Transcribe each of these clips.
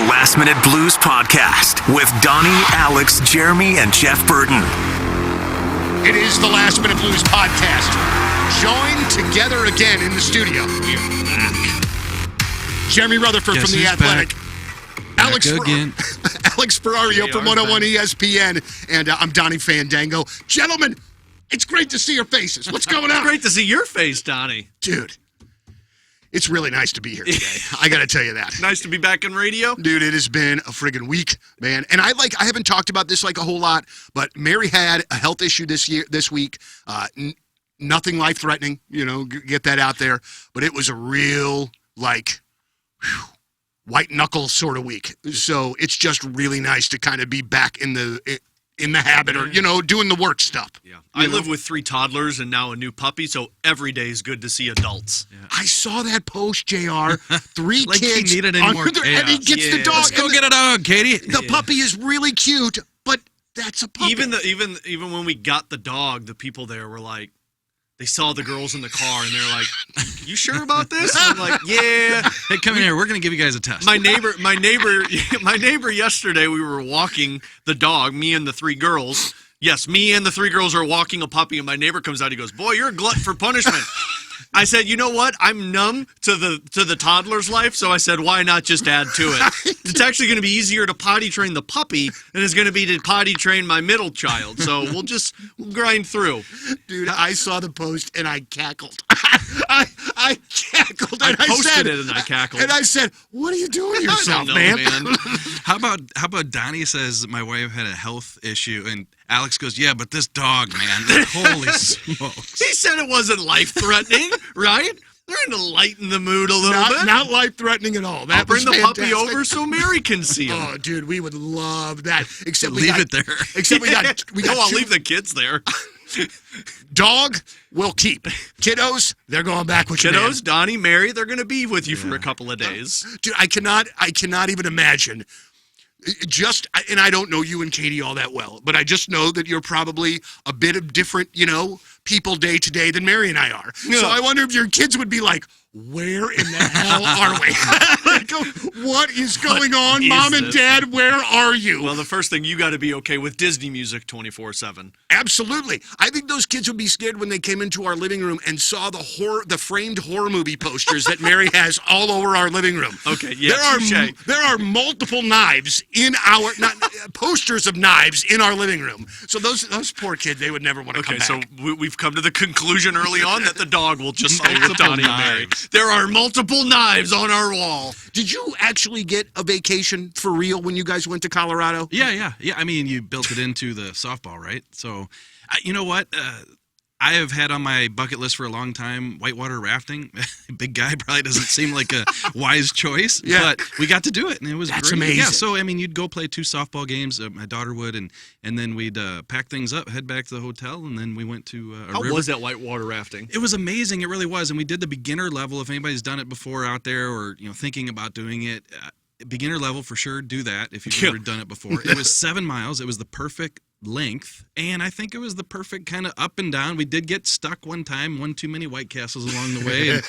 Last Minute Blues Podcast with Donnie, Alex, Jeremy, and Jeff Burton. It is the Last Minute Blues Podcast. Joined together again in the studio. We're back. Jeremy Rutherford from The Athletic. Alex Ferrario from 101 ESPN. And I'm Donnie Fandango. Gentlemen, it's great to see your faces. What's going on? Great to see your face, Donnie. Dude, it's really nice to be here today. I got to tell you that. Nice to be back in radio. Dude, it has been a friggin' week, man. And I haven't talked about this like a whole lot, but Mary had a health issue this week. Nothing life-threatening, get that out there. But it was a real, white knuckle sort of week. So it's just really nice to kind of be back in the habit or, doing the work stuff. Yeah. I live with 3 toddlers and now a new puppy, so every day is good to see adults. Yeah. I saw that post, JR. 3 like kids. He needed any more and he gets the dog. Let's go get a dog, Katie. The puppy is really cute, but that's a puppy. Even when we got the dog, the people there were like, they saw the girls in the car and they're like, "You sure about this?" I'm like, "Yeah." Hey, come in here. We're gonna give you guys a test. My neighbor yesterday. We were walking the dog. Me and the 3 girls. Yes, me and the 3 girls are walking a puppy, and my neighbor comes out. He goes, "Boy, you're a glutton for punishment." I said, "You know what? I'm numb to the toddler's life, so I said, why not just add to it? It's actually going to be easier to potty train the puppy than it's going to be to potty train my middle child. So we'll grind through." Dude, I saw the post and I cackled. I cackled. And I posted it and I cackled. And I said, "What are you doing to yourself, man?" How about Donnie says my wife had a health issue and Alex goes, "Yeah, but this dog, man, holy smokes." He said it wasn't life-threatening, right? They're going to lighten the mood a little bit. Not life-threatening at all. I'll bring the puppy over so Mary can see him. Oh, dude, we would love that. Except leave it there. Except we got I'll leave the kids there. Dog, we'll keep. Kiddos, they're going back with Kiddos, Donnie, Mary, they're going to be with you for a couple of days. Dude, I cannot even imagine. And I don't know you and Katie all that well, but I just know that you're probably a bit of different, people day to day than Mary and I are. Yeah. So I wonder if your kids would be like, "Where in the hell are we? What is going on, Mom and Dad? Where are you?" Well, the first thing, you got to be okay with Disney music 24/7. Absolutely. I think those kids would be scared when they came into our living room and saw the framed horror movie posters that Mary has all over our living room. Okay, yeah, there are multiple knives in posters of knives in our living room. So those poor kids, they would never want to come back. Okay, so we've come to the conclusion early on that the dog will just stay with Donnie and Mary. There are multiple knives on our wall. Did you actually get a vacation for real when you guys went to Colorado? Yeah. I mean, you built it into the softball, right? So, you know what? I have had on my bucket list for a long time whitewater rafting. Big guy probably doesn't seem like a wise choice, but we got to do it, and it was That's great. amazing. Yeah, so, I mean, you'd go play 2 softball games, my daughter would, and then we'd pack things up, head back to the hotel, and then we went to a How river. was that whitewater rafting? It was amazing. It really was, and we did the beginner level. If anybody's done it before out there or thinking about doing it, beginner level for sure, do that if you've never done it before. It was 7 miles. It was the perfect length, and I think it was the perfect kind of up and down. We did get stuck one time, one too many White Castles along the way,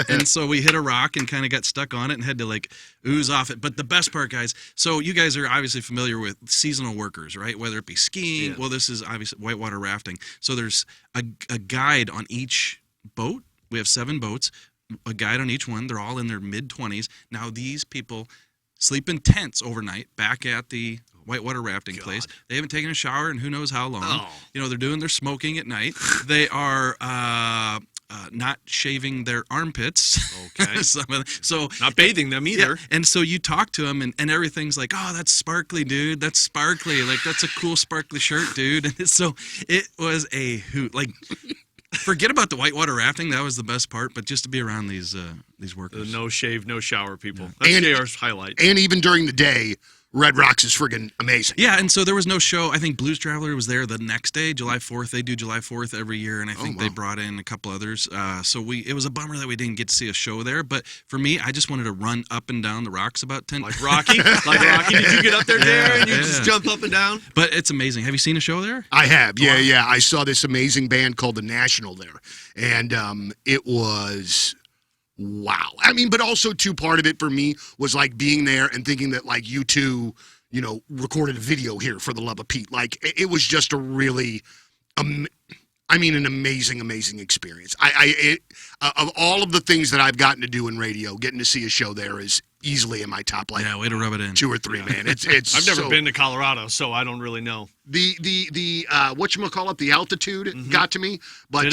and so we hit a rock and kind of got stuck on it and had to ooze off it. But the best part, guys, so you guys are obviously familiar with seasonal workers, right? Whether it be skiing, well, this is obviously whitewater rafting. So there's a guide on each boat. We have 7 boats, a guide on each one. They're all in their mid-20s. Now these people sleep in tents overnight back at the whitewater rafting place. They haven't taken a shower in who knows how long. Oh. They're smoking at night. They are not shaving their armpits. Okay. So not bathing them either. Yeah. And so you talk to them and everything's like, "Oh, that's sparkly, dude. That's sparkly. That's a cool sparkly shirt, dude." And so it was a hoot. Forget about the whitewater rafting. That was the best part. But just to be around these workers. The no shave, no shower people. That's JR's highlight. And even during the day, Red Rocks is friggin' amazing. Yeah, and so there was no show. I think Blues Traveler was there the next day, July 4th. They do July 4th every year, and I think they brought in a couple others. So it was a bummer that we didn't get to see a show there. But for me, I just wanted to run up and down the rocks about 10. Like Rocky? Did you get up there, Darren? You just jump up and down? But it's amazing. Have you seen a show there? I have. Yeah. I saw this amazing band called The National there. And it was wow. I mean, but also too, part of it for me was like being there and thinking that like you two, recorded a video here for the love of Pete. Like it was just a really, an amazing experience. Of all of the things that I've gotten to do in radio, getting to see a show there is easily in my top way to rub it in. 2 or 3, man. It's I've never been to Colorado, so I don't really know. The whatchamacallit, the altitude got to me, but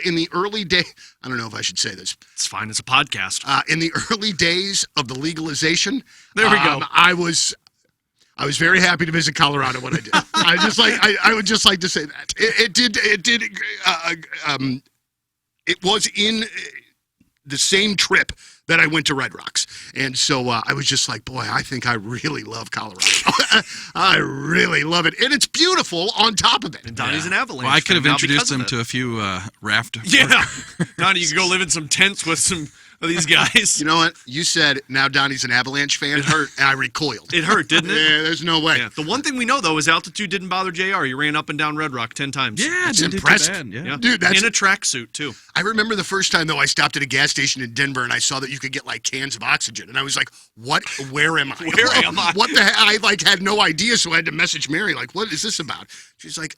in the early day, I don't know if I should say this. It's fine. It's a podcast. In the early days of the legalization, there we go. I was very happy to visit Colorado when I did. I would just like to say that it was in the same trip that I went to Red Rocks. And so I was just like, boy, I think I really love Colorado. I really love it. And it's beautiful on top of it. And Donnie's an Avalanche. Well, I could have introduced him to a few raft. Yeah. Donnie, you could go live in some tents with some of these guys. You know what? You said now Donnie's an Avalanche fan. It hurt. And I recoiled. It hurt, didn't it? Yeah, there's no way. Yeah. The one thing we know, though, is altitude didn't bother JR. He ran up and down Red Rock 10 times. Yeah, it's didn't impressive. Do too bad. Yeah. Dude, that's in a tracksuit, too. I remember the first time, though, I stopped at a gas station in Denver, and I saw that you could get, like, cans of oxygen. And I was like, what? Where am I? Where am I? What the heck? I, had no idea, so I had to message Mary, like, what is this about? She's like,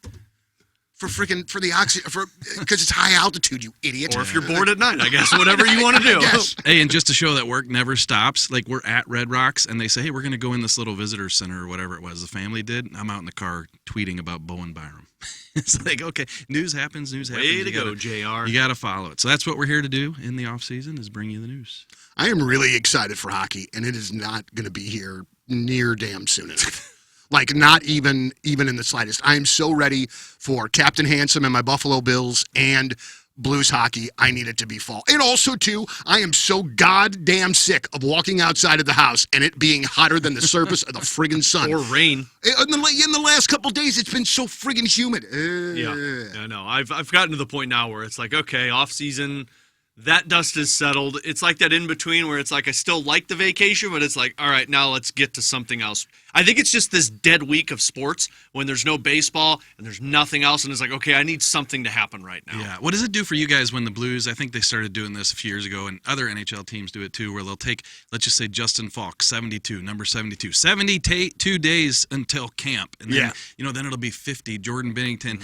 for the oxygen, because it's high altitude, you idiot. Or if you're bored at night, I guess, whatever you want to do. Yes. Hey, and just to show that work never stops, like we're at Red Rocks, and they say, hey, we're going to go in this little visitor center or whatever it was the family did. I'm out in the car tweeting about Bo and Byram. It's like, okay, news happens. Way to go, JR. You got to follow it. So that's what we're here to do in the offseason is bring you the news. I am really excited for hockey, and it is not going to be here near damn soon enough. Like, not even in the slightest. I am so ready for Captain Handsome and my Buffalo Bills and Blues hockey. I need it to be fall. And also, too, I am so goddamn sick of walking outside of the house and it being hotter than the surface of the friggin' sun. Or rain. In the last couple of days, it's been so friggin' humid. Yeah, I know. I've gotten to the point now where it's like, okay, off season, that dust is settled. It's like that in between where it's like I still like the vacation, but it's like, all right, now let's get to something else. I think it's just this dead week of sports when there's no baseball and there's nothing else, and it's like, okay, I need something to happen right now. Yeah. What does it do for you guys when the Blues, I think they started doing this a few years ago, and other NHL teams do it too, where they'll take, let's just say Justin Falk, 72, number 72, 72 days until camp. And then, then it'll be 50, Jordan Binnington.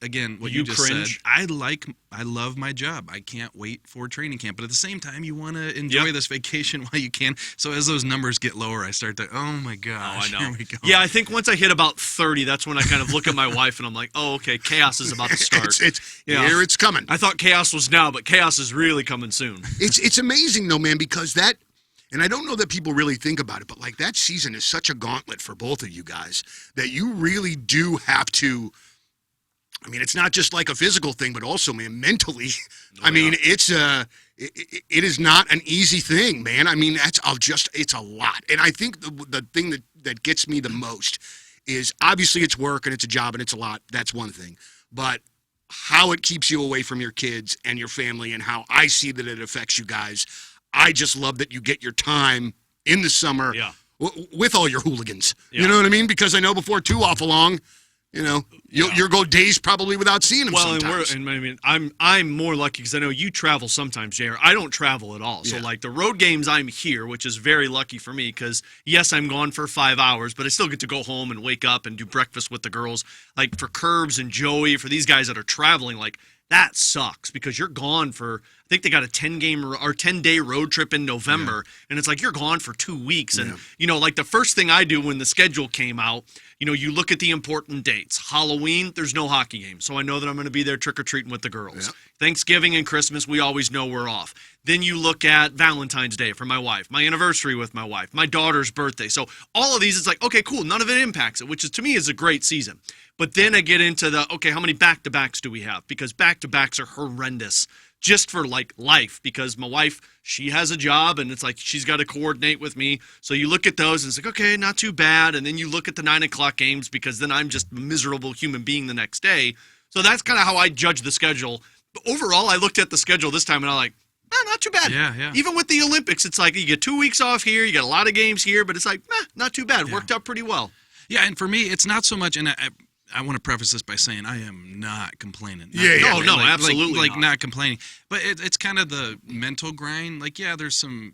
Again, what you just cringe? said, I love my job. I can't wait for training camp. But at the same time, you want to enjoy this vacation while you can. So as those numbers get lower, I start to, oh my gosh, I know. here we go. Yeah, I think once I hit about 30, that's when I kind of look at my wife and I'm like, oh, okay, chaos is about to start. Here it's coming. I thought chaos was now, but chaos is really coming soon. It's amazing, though, man, because that, and I don't know that people really think about it, but like that season is such a gauntlet for both of you guys that you really do have to. I mean, it's not just like a physical thing, but also, man, mentally. It is not an easy thing, man. I mean, it's a lot. And I think the thing that gets me the most is obviously it's work and it's a job and it's a lot. That's one thing. But how it keeps you away from your kids and your family and how I see that it affects you guys. I just love that you get your time in the summer with all your hooligans. Yeah. You know what I mean? Because I know before too awful long, you'll go days probably without seeing them sometimes. I'm more lucky because I know you travel sometimes, JR. I don't travel at all. So, like, the road games, I'm here, which is very lucky for me because, yes, I'm gone for 5 hours, but I still get to go home and wake up and do breakfast with the girls. Like, for Curbs and Joey, for these guys that are traveling, like, that sucks because you're gone for, I think they got a 10-day road trip in November, and it's like you're gone for 2 weeks. And, like the first thing I do when the schedule came out, you look at the important dates. Halloween, there's no hockey game, so I know that I'm going to be there trick-or-treating with the girls. Yeah. Thanksgiving and Christmas, we always know we're off. Then you look at Valentine's Day for my wife, my anniversary with my wife, my daughter's birthday. So all of these, it's like, okay, cool, none of it impacts it, which is to me is a great season. But then I get into how many back-to-backs do we have? Because back-to-backs are horrendous just for, like, life. Because my wife, she has a job, and it's like she's got to coordinate with me. So you look at those, and it's like, okay, not too bad. And then you look at the 9 o'clock games because then I'm just a miserable human being the next day. So that's kind of how I judge the schedule. But overall, I looked at the schedule this time, and I'm like, not too bad. Yeah. Even with the Olympics, it's like you get 2 weeks off here, you got a lot of games here, but it's like, not too bad. Worked out pretty well. Yeah, and for me, it's not so much, and I want to preface this by saying I am not complaining. No, absolutely not complaining. But it's kind of the mental grind. Like, yeah, there's some,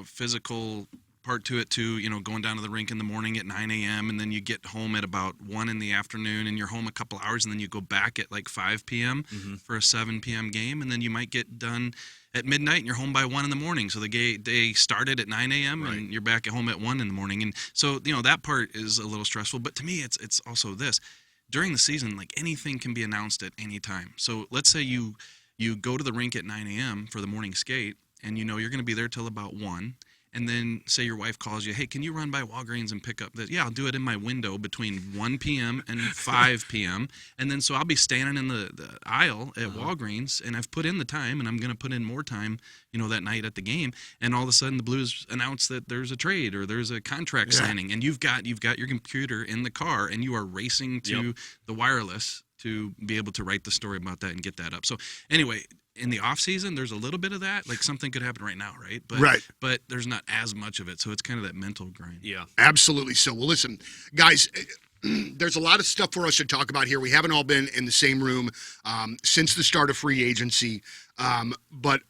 physical part to it too. Going down to the rink in the morning at 9 a.m. and then you get home at about 1 in the afternoon and you're home a couple hours and then you go back at like 5 p.m. For a 7 p.m. game and then you might get done at midnight and you're home by 1 in the morning. So the day started at 9 a.m. and you're back at home at 1 in the morning. And so, that part is a little stressful. But to me, it's also this. During the season, like anything can be announced at any time. So let's say you go to the rink at 9 a.m. for the morning skate and you're going to be there till about 1. And then say your wife calls you, hey, can you run by Walgreens and pick up this? Yeah, I'll do it in my window between 1 p.m. and 5 p.m. And then so I'll be standing in the aisle at Walgreens, and I've put in the time, and I'm going to put in more time, that night at the game. And all of a sudden the Blues announce that there's a trade or there's a contract signing, and you've got your computer in the car, and you are racing to the wireless to be able to write the story about that and get that up. So anyway, in the off season, there's a little bit of that. Like something could happen right now, right? But there's not as much of it. So it's kind of that mental grind. Yeah. Absolutely. So, well, listen, guys, there's a lot of stuff for us to talk about here. We haven't all been in the same room since the start of free agency. But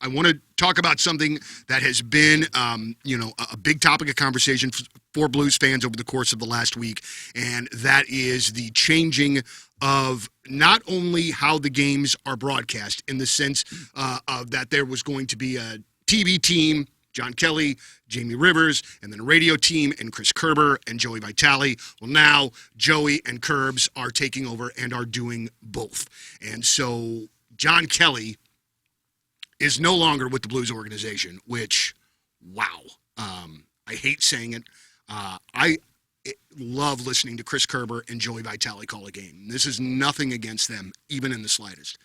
I want to talk about something that has been, a big topic of conversation for Blues fans over the course of the last week, and that is the changing of not only how the games are broadcast in the sense of that there was going to be a TV team, John Kelly, Jamie Rivers, and then a radio team, and Chris Kerber and Joey Vitale. Well, now Joey and Kerbs are taking over and are doing both. And so John Kelly is no longer with the Blues organization, which, wow. I hate saying it. I love listening to Chris Kerber and Joey Vitale call a game. This is nothing against them, even in the slightest.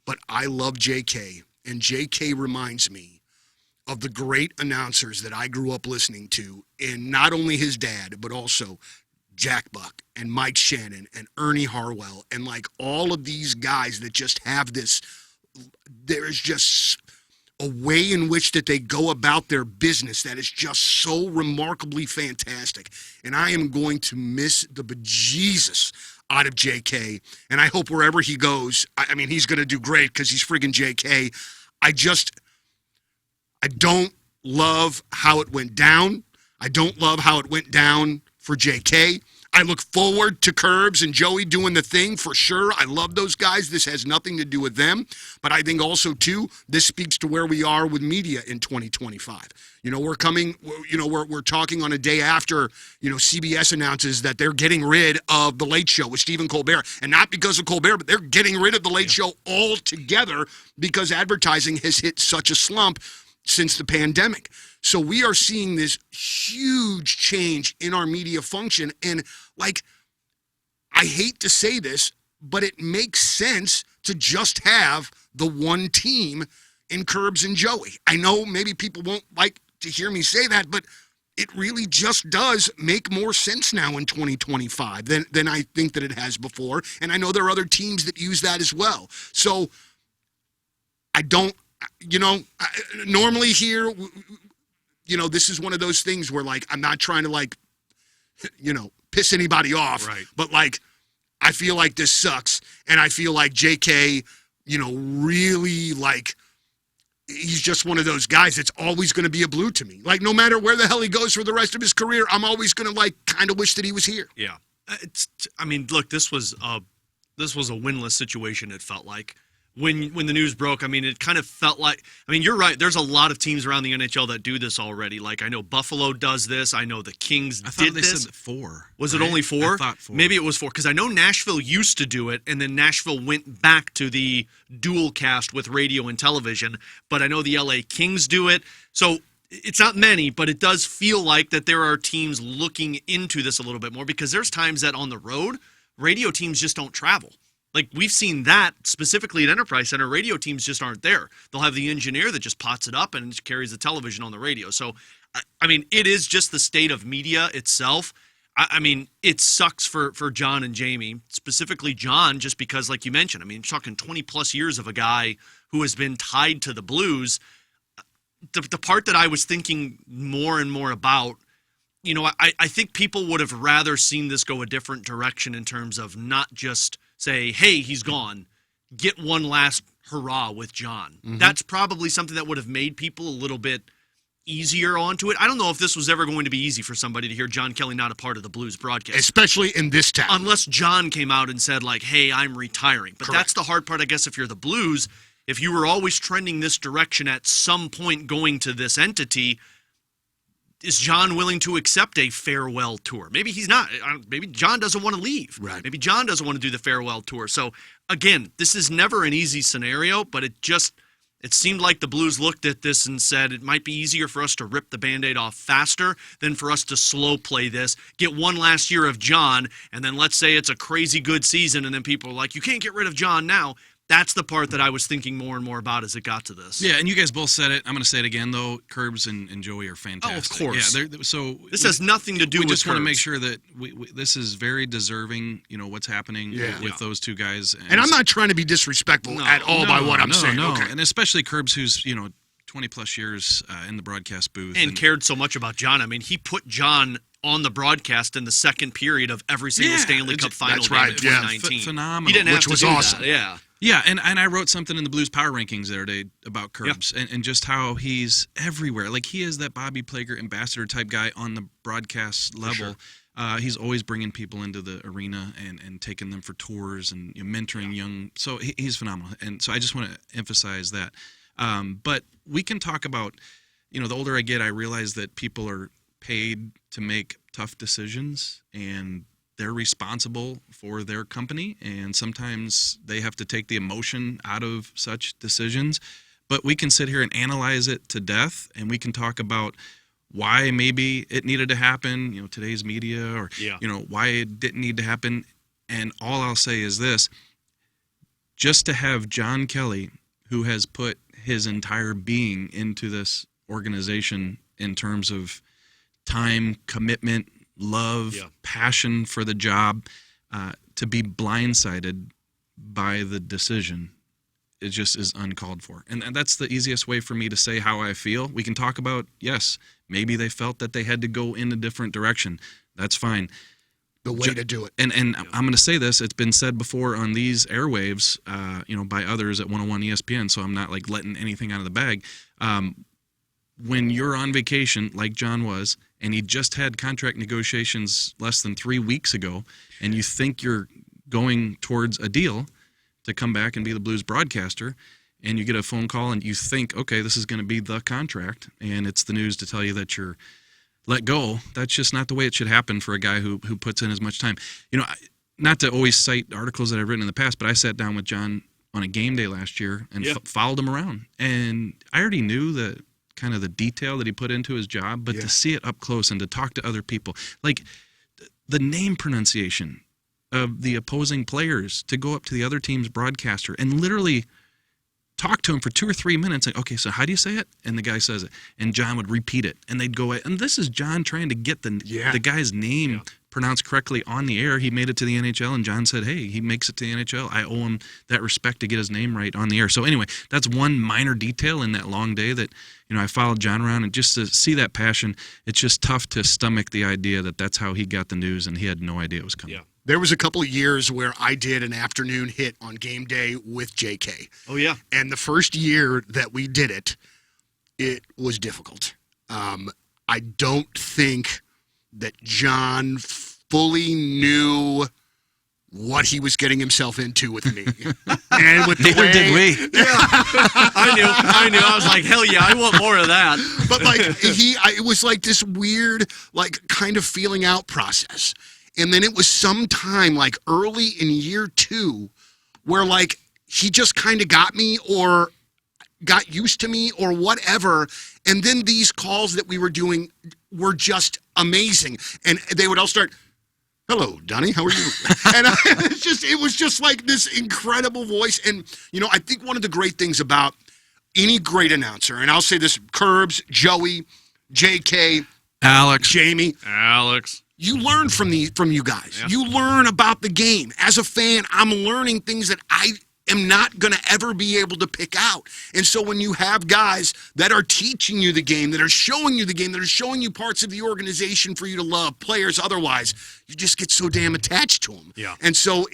But I love JK, and JK reminds me of the great announcers that I grew up listening to, in not only his dad, but also Jack Buck and Mike Shannon and Ernie Harwell, and like all of these guys that just have this, there is just a way in which that they go about their business that is just so remarkably fantastic. And I am going to miss the bejesus out of JK. And I hope wherever he goes, I mean, he's going to do great because he's friggin' JK. I don't love how it went down. I don't love how it went down for JK. I look forward to Kerbs and Joey doing the thing for sure. I love those guys. This has nothing to do with them. But I think also, too, this speaks to where we are with media in 2025. We're talking on a day after, CBS announces that they're getting rid of The Late Show with Stephen Colbert. And not because of Colbert, but they're getting rid of The Late Show altogether because advertising has hit such a slump since the pandemic. So we are seeing this huge change in our media function. And I hate to say this, but it makes sense to just have the one team in Kerbs and Joey. I know maybe people won't like to hear me say that, but it really just does make more sense now in 2025 than I think that it has before. And I know there are other teams that use that as well. So I don't, normally here, this is one of those things where, I'm not trying to, piss anybody off. Right. But, I feel like this sucks. And I feel like JK, really, he's just one of those guys that's always going to be a Blue to me. No matter where the hell he goes for the rest of his career, I'm always going to, kind of wish that he was here. Yeah. Look, this was a winless situation, it felt like. When the news broke, it kind of felt like, you're right. There's a lot of teams around the NHL that do this already. I know Buffalo does this. I know the Kings did this. Said 4. Was it only 4? I thought 4. Maybe it was 4, because I know Nashville used to do it, and then Nashville went back to the dual cast with radio and television. But I know the LA Kings do it. So it's not many, but it does feel like that there are teams looking into this a little bit more, because there's times that on the road, radio teams just don't travel. We've seen that specifically at Enterprise Center. Radio teams just aren't there. They'll have the engineer that just pots it up and carries the television on the radio. So, it is just the state of media itself. It sucks for John and Jamie, specifically John, just because, like you mentioned, you're talking 20-plus years of a guy who has been tied to the Blues. The part that I was thinking more and more about I think people would have rather seen this go a different direction in terms of not just say, hey, he's gone, get one last hurrah with John. That's probably something that would have made people a little bit easier onto it. I don't know if this was ever going to be easy for somebody to hear John Kelly not a part of the Blues broadcast. Especially in this town. Unless John came out and said, like, hey, I'm retiring. But that's the hard part, I guess, if you're the Blues. If you were always trending this direction at some point going to this entity, is John willing to accept a farewell tour? Maybe he's not. Maybe John doesn't want to leave. Right. Maybe John doesn't want to do the farewell tour. So, again, this is never an easy scenario, but it seemed like the Blues looked at this and said it might be easier for us to rip the Band-Aid off faster than for us to slow play this, get one last year of John, and then let's say it's a crazy good season, and then people are like, you can't get rid of John now. That's the part that I was thinking more and more about as it got to this. Yeah, and you guys both said it. I'm going to say it again, though. Curbs and Joey are fantastic. Oh, of course. Yeah, this has nothing to do with We just want to make Curbs. sure that this is very deserving, what's happening with those two guys. And I'm not trying to be disrespectful at all by what I'm saying. No, Okay. and especially Curbs, who's, 20-plus years in the broadcast booth. And cared so much about John. I mean, he put John on the broadcast in the second period of every single Stanley Cup final that's game right, in 2019. Phenomenal. He didn't have Which to was do awesome. that. Yeah. Yeah, and I wrote something in the Blues Power Rankings the other day about Curbs and just how he's everywhere. Like, he is that Bobby Plager ambassador type guy on the broadcast level. Sure. He's always bringing people into the arena and taking them for tours and mentoring young. So he's phenomenal. And so I just want to emphasize that. But we can talk about, the older I get, I realize that people are paid to make tough decisions, and they're responsible for their company, and sometimes they have to take the emotion out of such decisions. But we can sit here and analyze it to death, and we can talk about why maybe it needed to happen, today's media, or, why it didn't need to happen. And all I'll say is this: just to have John Kelly, who has put his entire being into this organization in terms of time, commitment, love, passion for the job, to be blindsided by the decision, it just is uncalled for. And that's the easiest way for me to say how I feel. We can talk about, yes, maybe they felt that they had to go in a different direction. That's fine. The way to do it. And I'm going to say this, it's been said before on these airwaves, by others at 101 ESPN, so I'm not like letting anything out of the bag. When you're on vacation, like John was, and he just had contract negotiations less than 3 weeks ago, and you think you're going towards a deal to come back and be the Blues broadcaster, and you get a phone call and you think, okay, this is going to be the contract, and it's the news to tell you that you're let go. That's just not the way it should happen for a guy who puts in as much time. Not to always cite articles that I've written in the past, but I sat down with John on a game day last year and followed him around, and I already knew that kind of the detail that he put into his job, but to see it up close and to talk to other people, like the name pronunciation of the opposing players, to go up to the other team's broadcaster and literally talk to him for 2 or 3 minutes. Like, okay, so how do you say it? And the guy says it, and John would repeat it, and they'd go, and this is John trying to get the guy's name pronounced correctly on the air. He made it to the NHL, and John said, hey, he makes it to the NHL. I owe him that respect to get his name right on the air. So anyway, that's one minor detail in that long day that, I followed John around, and just to see that passion, it's just tough to stomach the idea that that's how he got the news, and he had no idea it was coming. Yeah. There was a couple of years where I did an afternoon hit on game day with JK. Oh, yeah. And the first year that we did it, it was difficult. I don't think that John fully knew what he was getting himself into with me. And with the Neither did we. I knew. I was like, hell yeah, I want more of that. But it was like this weird, kind of feeling out process. And then it was sometime early in year 2 where he just kind of got me or got used to me or whatever. And then these calls that we were doing were just amazing. And they would all start, hello, Donnie, how are you? And it was just like this incredible voice. And, I think one of the great things about any great announcer, and I'll say this, Curbs, Joey, JK, Alex, Jamie, Alex. You learn from you guys. Yeah. You learn about the game. As a fan, I'm learning things that I am not going to ever be able to pick out. And so when you have guys that are teaching you the game, that are showing you the game, that are showing you parts of the organization for you to love, players otherwise, you just get so damn attached to them. Yeah. And so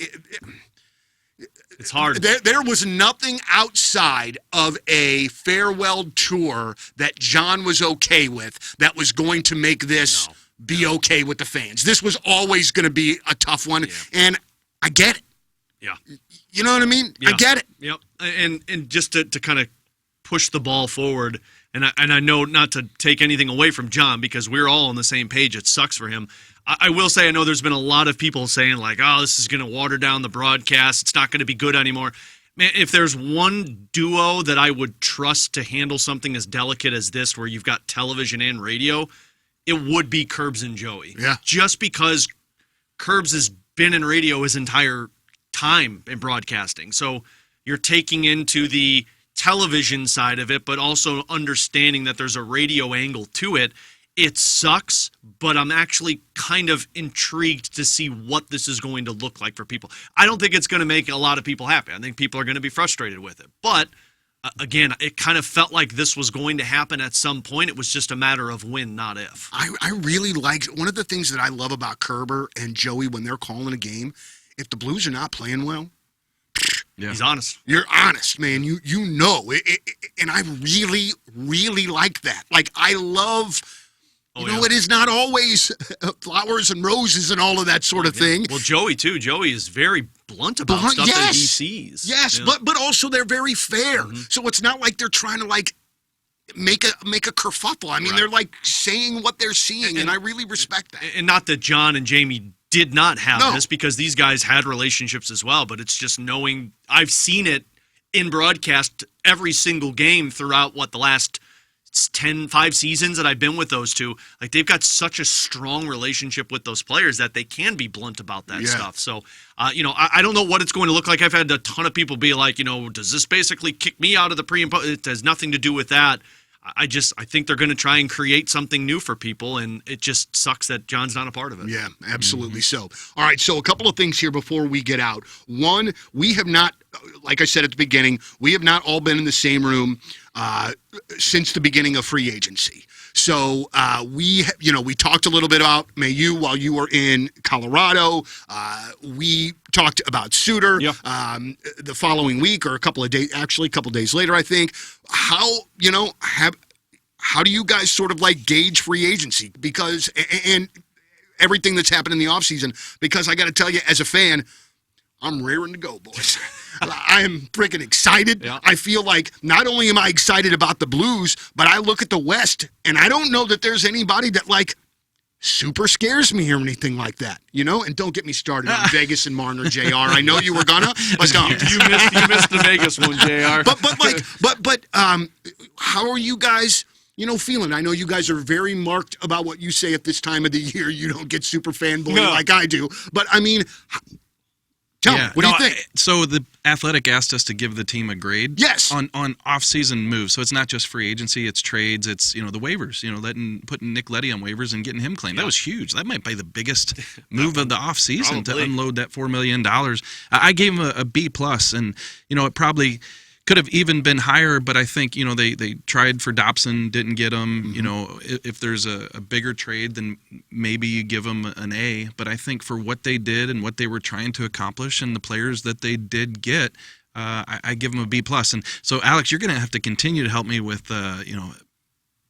it's hard. There was nothing outside of a farewell tour that John was okay with that was going to make this be okay with the fans. This was always going to be a tough one, and I get it. Yeah. You know what I mean? Yeah. I get it. Yep. And just to kind of push the ball forward, and I know not to take anything away from John because we're all on the same page. It sucks for him. I will say I know there's been a lot of people saying like, oh, this is going to water down the broadcast. It's not going to be good anymore. Man, if there's one duo that I would trust to handle something as delicate as this where you've got television and radio, it would be Curbs and Joey. Yeah. Just because Curbs has been in radio his entire time in broadcasting. So you're taking into the television side of it, but also understanding that there's a radio angle to it. It sucks, but I'm actually kind of intrigued to see what this is going to look like for people. I don't think it's going to make a lot of people happy. I think people are going to be frustrated with it. But again, it kind of felt like this was going to happen at some point. It was just a matter of when, not if. I really liked one of the things that I love about Kerber and Joey when they're calling a game. If the Blues are not playing well, He's honest. You're honest, man. You know, and I really, really like that. Like I love. It is not always flowers and roses and all of that sort of thing. Well, Joey, too. Joey is very blunt about stuff that he sees. Yes, but also they're very fair. Mm-hmm. So it's not like they're trying to, like, make a kerfuffle. I mean, they're, like, saying what they're seeing, and I really respect that. And not that John and Jamie did not have this, because these guys had relationships as well, but it's just knowing – I've seen it in broadcast every single game throughout, the last – 5 seasons that I've been with those two. Like, they've got such a strong relationship with those players that they can be blunt about that stuff. So, I don't know what it's going to look like. I've had a ton of people be like, does this basically kick me out of the pre and post? It has nothing to do with that. I think they're going to try and create something new for people, and it just sucks that John's not a part of it. Yeah, absolutely so. All right, so a couple of things here before we get out. One, we have not, like I said at the beginning, we have not all been in the same room since the beginning of free agency. So we talked a little bit about Mayu while you were in Colorado. We talked about Suter the following week, or a couple of days later, I think. How do you guys sort of like gauge free agency? Because and everything that's happened in the offseason, because I got to tell you, as a fan, I'm raring to go, boys. I am freaking excited. Yeah. I feel like not only am I excited about the Blues, but I look at the West, and I don't know that there's anybody that, like, super scares me or anything like that, And don't get me started on Vegas and Marner, JR. I know you were gonna, but don't. You missed the Vegas one, JR. But how are you guys, feeling? I know you guys are very marked about what you say at this time of the year. You don't get super fanboy like I do. But, I mean, tell me, what do you think? So the Athletic asked us to give the team a grade. Yes. On off-season moves. So it's not just free agency, it's trades, it's the waivers. Putting Nick Leddy on waivers and getting him claimed. That was huge. That might be the biggest move of the off-season to unload that $4 million. I gave him a B+, and it probably could have even been higher, but I think they tried for Dobson, didn't get him. Mm-hmm. If there's a bigger trade, then maybe you give them an A. But I think for what they did and what they were trying to accomplish and the players that they did get, I give them a B+. And so, Alex, you're going to have to continue to help me with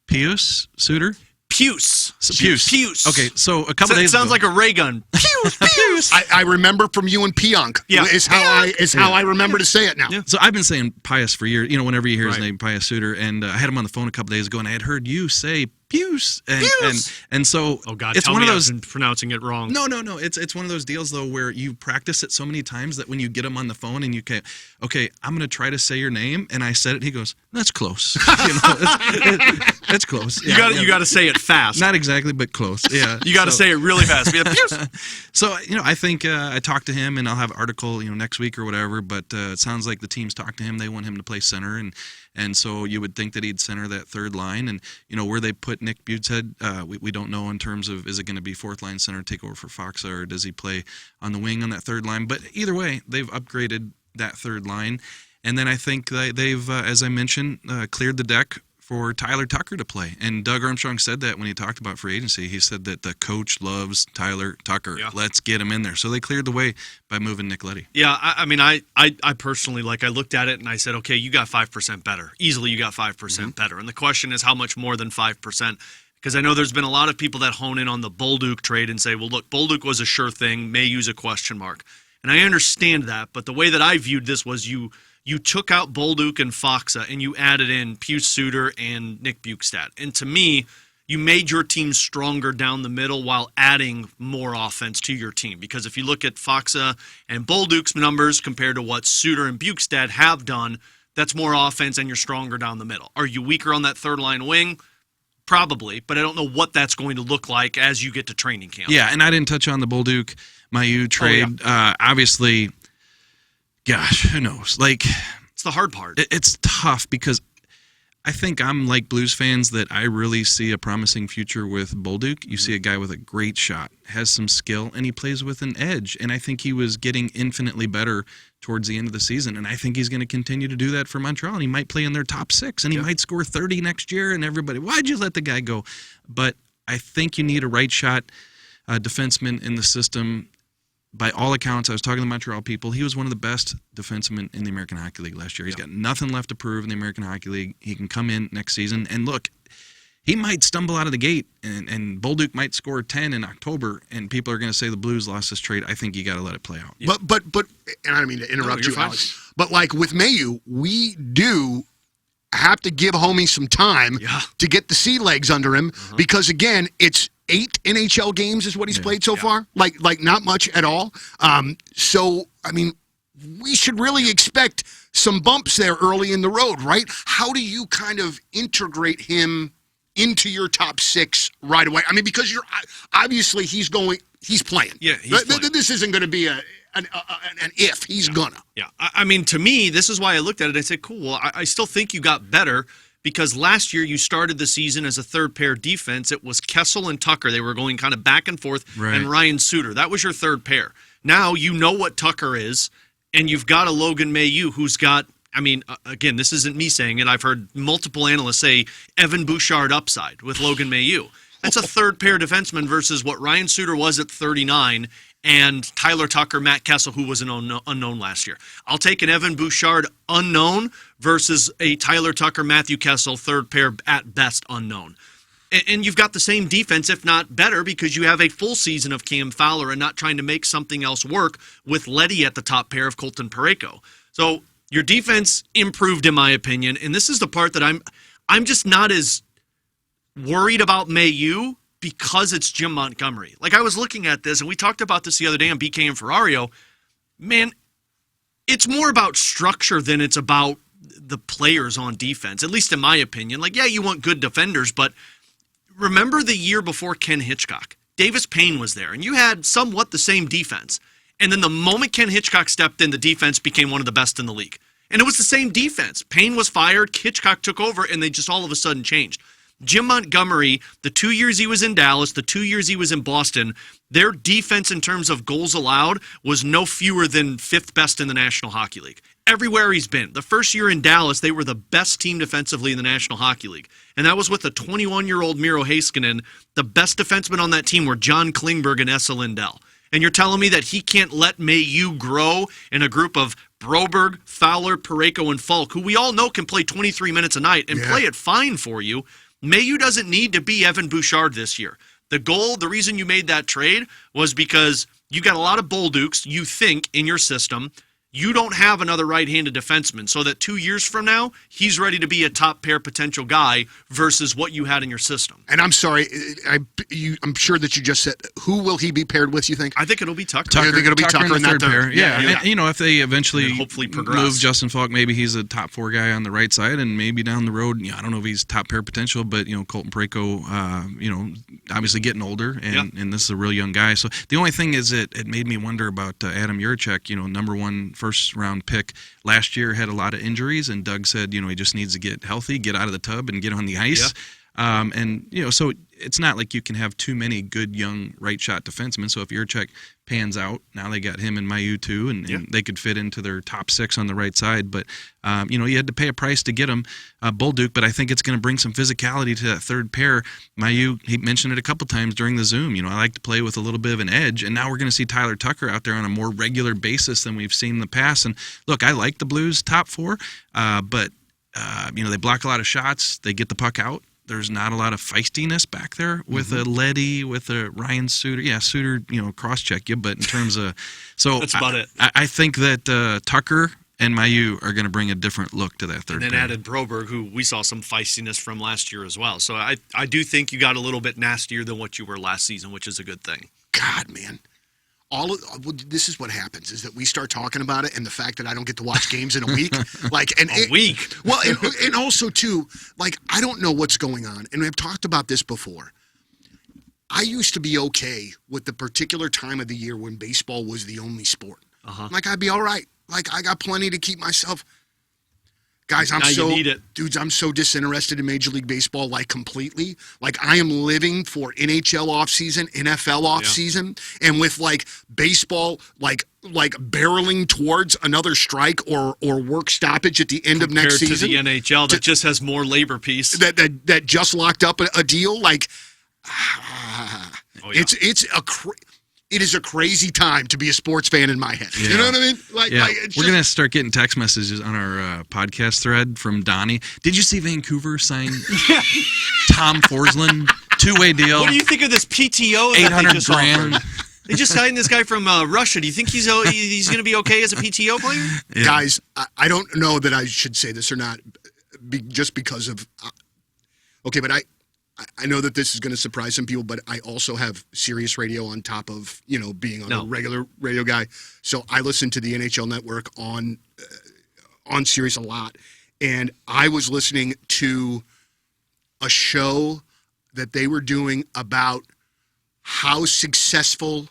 Pius Suter. Puce. Okay, so a couple days ago. It sounds like a ray gun. Puce. I remember from you and Pionk. Yeah. Is how I remember to say it now. Yeah. So I've been saying Pius for years. Whenever you hear his name, Pius Suter, and I had him on the phone a couple days ago, and I had heard you say Puce, and so oh god, it's tell one me of those. I've been pronouncing it wrong. No. It's one of those deals though where you practice it so many times that when you get him on the phone and you can, okay, I'm going to try to say your name, and I said it. He goes, that's close. That's close. You got to say it fast. Not exactly, but close. Yeah. You got to say it really fast. So I think I talked to him, and I'll have an article next week or whatever. But it sounds like the team's talked to him. They want him to play center, and so you would think that he'd center that third line. And where they put Nick Butestead, we don't know in terms of, is it going to be fourth line center, take over for Foxa, or does he play on the wing on that third line? But either way, they've upgraded that third line. And then I think they've, as I mentioned, cleared the deck for Tyler Tucker to play. And Doug Armstrong said that when he talked about free agency. He said that the coach loves Tyler Tucker. Yeah. Let's get him in there. So they cleared the way by moving Nick Leddy. Yeah, I mean, I personally, I looked at it and I said, okay, you got 5% better. Easily you got 5% better. And the question is how much more than 5%? Because I know there's been a lot of people that hone in on the Bolduc trade and say, well, look, Bolduc was a sure thing, may use a question mark. And I understand that, but the way that I viewed this was you took out Bolduc and Foxa, and you added in Pius Suter and Nick Bukestad. And to me, you made your team stronger down the middle while adding more offense to your team. Because if you look at Foxa and Bolduc's numbers compared to what Suter and Bukestad have done, that's more offense and you're stronger down the middle. Are you weaker on that third line wing? Probably, but I don't know what that's going to look like as you get to training camp. Yeah, and I didn't touch on the Bolduc-Mailloux trade. Oh, yeah. Obviously, gosh, who knows? It's the hard part. It's tough because I think I'm like Blues fans that I really see a promising future with Bolduc. You see a guy with a great shot, has some skill, and he plays with an edge. And I think he was getting infinitely better towards the end of the season. And I think he's going to continue to do that for Montreal. And he might play in their top 6, and he might score 30 next year. And everybody, why'd you let the guy go? But I think you need a right shot defenseman in the system. By all accounts, I was talking to the Montreal people, he was one of the best defensemen in the American Hockey League last year. He's got nothing left to prove in the American Hockey League. He can come in next season. And look, he might stumble out of the gate, and Bolduc might score 10 in October, and people are going to say the Blues lost this trade. I think you got to let it play out. Yeah. But, and I don't mean to interrupt you, Alex, but with Mailloux, we do have to give homie some time to get the sea legs under him because, again, it's 8 NHL games is what he's played so far. Like not much at all. So, I mean, we should really expect some bumps there early in the road, right? How do you kind of integrate him into your top 6 right away? I mean, because you're obviously he's playing. Yeah, he's playing. This isn't going to be an if. He's gonna. Yeah. I mean, to me, this is why I looked at it. I said, cool. Well, I still think you got better. Because last year you started the season as a third pair defense. It was Kessel and Tucker. They were going kind of back and forth, and Ryan Suter. That was your third pair. Now you know what Tucker is, and you've got a Logan Mailloux who's got, I mean, again, this isn't me saying it. I've heard multiple analysts say Evan Bouchard upside with Logan Mailloux. That's a third pair defenseman versus what Ryan Suter was at 39 and Tyler Tucker, Matt Kessel, who was an unknown last year. I'll take an Evan Bouchard unknown versus a Tyler Tucker, Matthew Kessel, third pair at best unknown. And you've got the same defense, if not better, because you have a full season of Cam Fowler and not trying to make something else work with Leddy at the top pair of Colton Parayko. So your defense improved, in my opinion, and this is the part that I'm just not as worried about Mailloux because it's Jim Montgomery. I was looking at this, and we talked about this the other day on BK and Ferrario. Man, it's more about structure than it's about the players on defense, at least in my opinion. You want good defenders, but remember the year before Ken Hitchcock? Davis Payne was there, and you had somewhat the same defense. And then the moment Ken Hitchcock stepped in, the defense became one of the best in the league. And it was the same defense. Payne was fired, Hitchcock took over, and they just all of a sudden changed. Jim Montgomery, the 2 years he was in Dallas, the 2 years he was in Boston, their defense in terms of goals allowed was no fewer than 5th best in the National Hockey League. Everywhere he's been. The first year in Dallas, they were the best team defensively in the National Hockey League. And that was with a 21-year-old Miro Heiskanen. The best defensemen on that team were John Klingberg and Esa Lindell. And you're telling me that he can't let Mailloux grow in a group of Broberg, Fowler, Parayko, and Falk, who we all know can play 23 minutes a night and play it fine for you. Mailloux doesn't need to be Evan Bouchard this year. The reason you made that trade was because you got a lot of Bolducs, you think, in your system. You don't have another right-handed defenseman, so that 2 years from now, he's ready to be a top pair potential guy versus what you had in your system. And I'm sorry, I'm sure that you just said, who will he be paired with, you think? I think it'll be Tucker. I think it'll be Tucker in the third pair. Yeah. And, if they eventually hopefully progress. Move Justin Falk, maybe he's a top 4 guy on the right side, and maybe down the road, I don't know if he's top pair potential, but, Colton Parayko, obviously getting older, and this is a real young guy. So the only thing is it made me wonder about Adam Juracek, number 1 first-round pick last year, had a lot of injuries, and Doug said, he just needs to get healthy, get out of the tub, and get on the ice. And so it's not like you can have too many good young right shot defensemen. So if Yurchek pans out, now they got him and Mayu too, and they could fit into their top 6 on the right side. But you had to pay a price to get him, Bolduc. But I think it's going to bring some physicality to that third pair. Mayu, he mentioned it a couple times during the Zoom. I like to play with a little bit of an edge, and now we're going to see Tyler Tucker out there on a more regular basis than we've seen in the past. And look, I like the Blues top 4, but they block a lot of shots. They get the puck out. There's not a lot of feistiness back there with a Leddy, with a Ryan Suter. Yeah, Suter, cross-check you, but in terms of – so that's about it. I think that Tucker and Mayu are going to bring a different look to that third And then added Broberg, who we saw some feistiness from last year as well. So I do think you got a little bit nastier than what you were last season, which is a good thing. God, man. This is what happens, is that we start talking about it, and the fact that I don't get to watch games in a week. A week? Well, and also, too, I don't know what's going on. And I've talked about this before. I used to be okay with the particular time of the year when baseball was the only sport. I'd be all right. I got plenty to keep myself. Guys, I'm so disinterested in Major League Baseball, completely. I am living for NHL offseason, NFL offseason, and with baseball, barreling towards another strike or work stoppage at the end of next season. Compared to the NHL that just has more labor peace. That just locked up a deal. It is a crazy time to be a sports fan in my head. Yeah. You know what I mean? We're going to start getting text messages on our podcast thread from Donnie. Did you see Vancouver sign Tom Forsland? 2-way deal. What do you think of this PTO? $800,000. They just signed this guy from Russia. Do you think he's going to be okay as a PTO player? Yeah. Guys, I don't know that I should say this or not, just because of. Okay, but I know that this is going to surprise some people, but I also have Sirius Radio on top of, being on a regular radio guy. So I listen to the NHL Network on Sirius a lot. And I was listening to a show that they were doing about how successful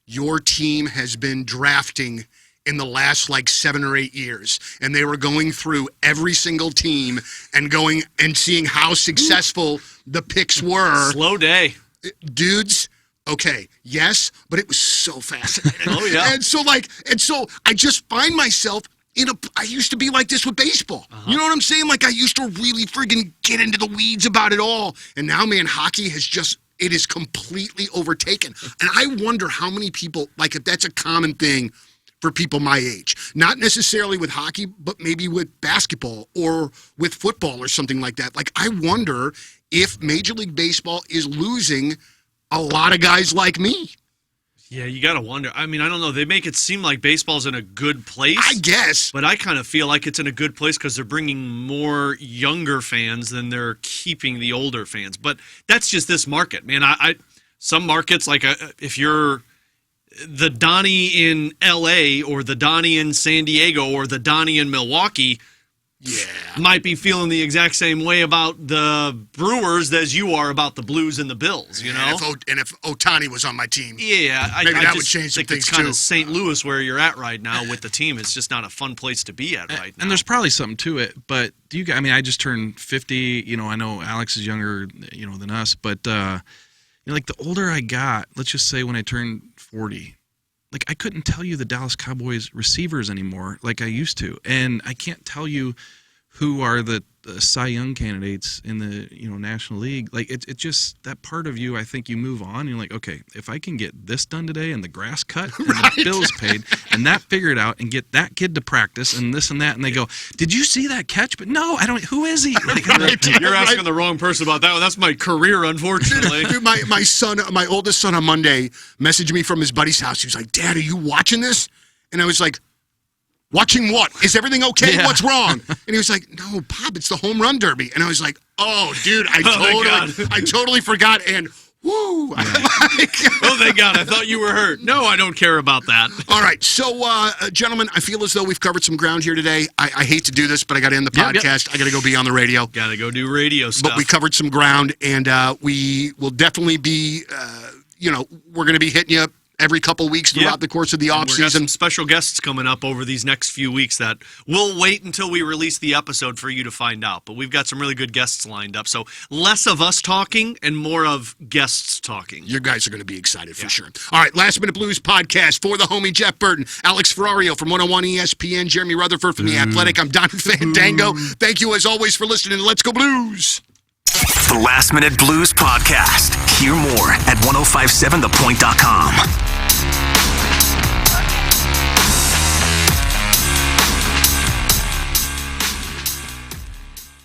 your team has been drafting in the last 7 or 8 years. And they were going through every single team and going and seeing how successful the picks were. Slow day. Dudes, okay, yes, but it was so fascinating. Oh, yeah. And so I just find myself I used to be like this with baseball. You know what I'm saying? I used to really friggin' get into the weeds about it all. And now, man, hockey it is completely overtaken. And I wonder how many people, if that's a common thing for people my age. Not necessarily with hockey, but maybe with basketball or with football or something like that. I wonder if Major League Baseball is losing a lot of guys like me. Yeah, you got to wonder. I mean, I don't know. They make it seem like baseball's in a good place. I guess. But I kind of feel like it's in a good place because they're bringing more younger fans than they're keeping the older fans. But that's just this market, man. Some markets, if you're the Donnie in L.A. or the Donnie in San Diego or the Donnie in Milwaukee might be feeling the exact same way about the Brewers as you are about the Blues and the Bills, And if Ohtani was on my team, maybe that would change some things, it's kind of St. Louis where you're at right now with the team. It's just not a fun place to be at right now. And there's probably something to it, but I just turned 50. I know Alex is younger, than us, but the older I got, let's just say when I turned 40, I couldn't tell you the Dallas Cowboys receivers anymore like I used to. And I can't tell you who are the Cy Young candidates in the National League. It's just that part of you. I think you move on. And you're like, okay, if I can get this done today and the grass cut and the bills paid and that figured out and get that kid to practice and this and that, and they go, did you see that catch? But no, I don't. Who is he? You're asking the wrong person about that one. That's my career, unfortunately. Dude, my oldest son on Monday messaged me from his buddy's house. He was like, "Dad, are you watching this?" And I was like, "Watching what? Is everything okay? Yeah. What's wrong?" And he was like, "No, Pop, it's the home run derby." And I was like, "Oh, dude, I totally forgot." And whoo! Yeah. Oh, thank God! I thought you were hurt. No, I don't care about that. All right, so gentlemen, I feel as though we've covered some ground here today. I hate to do this, but I got to end the podcast. Yep. I got to go be on the radio. Got to go do radio stuff. But we covered some ground, and we will definitely be, we're going to be hitting you every couple weeks throughout the course of the We've got offseason. some special guests coming up over these next few weeks that we'll wait until we release the episode for you to find out. But we've got some really good guests lined up. So less of us talking and more of guests talking. You guys are going to be excited for sure. All right, Last Minute Blues podcast for the homie Jeff Burton, Alex Ferrario from 101 ESPN, Jeremy Rutherford from The Athletic. I'm Don Fandango. Thank you as always for listening to Let's Go Blues. The Last Minute Blues Podcast. Hear more at 1057thepoint.com.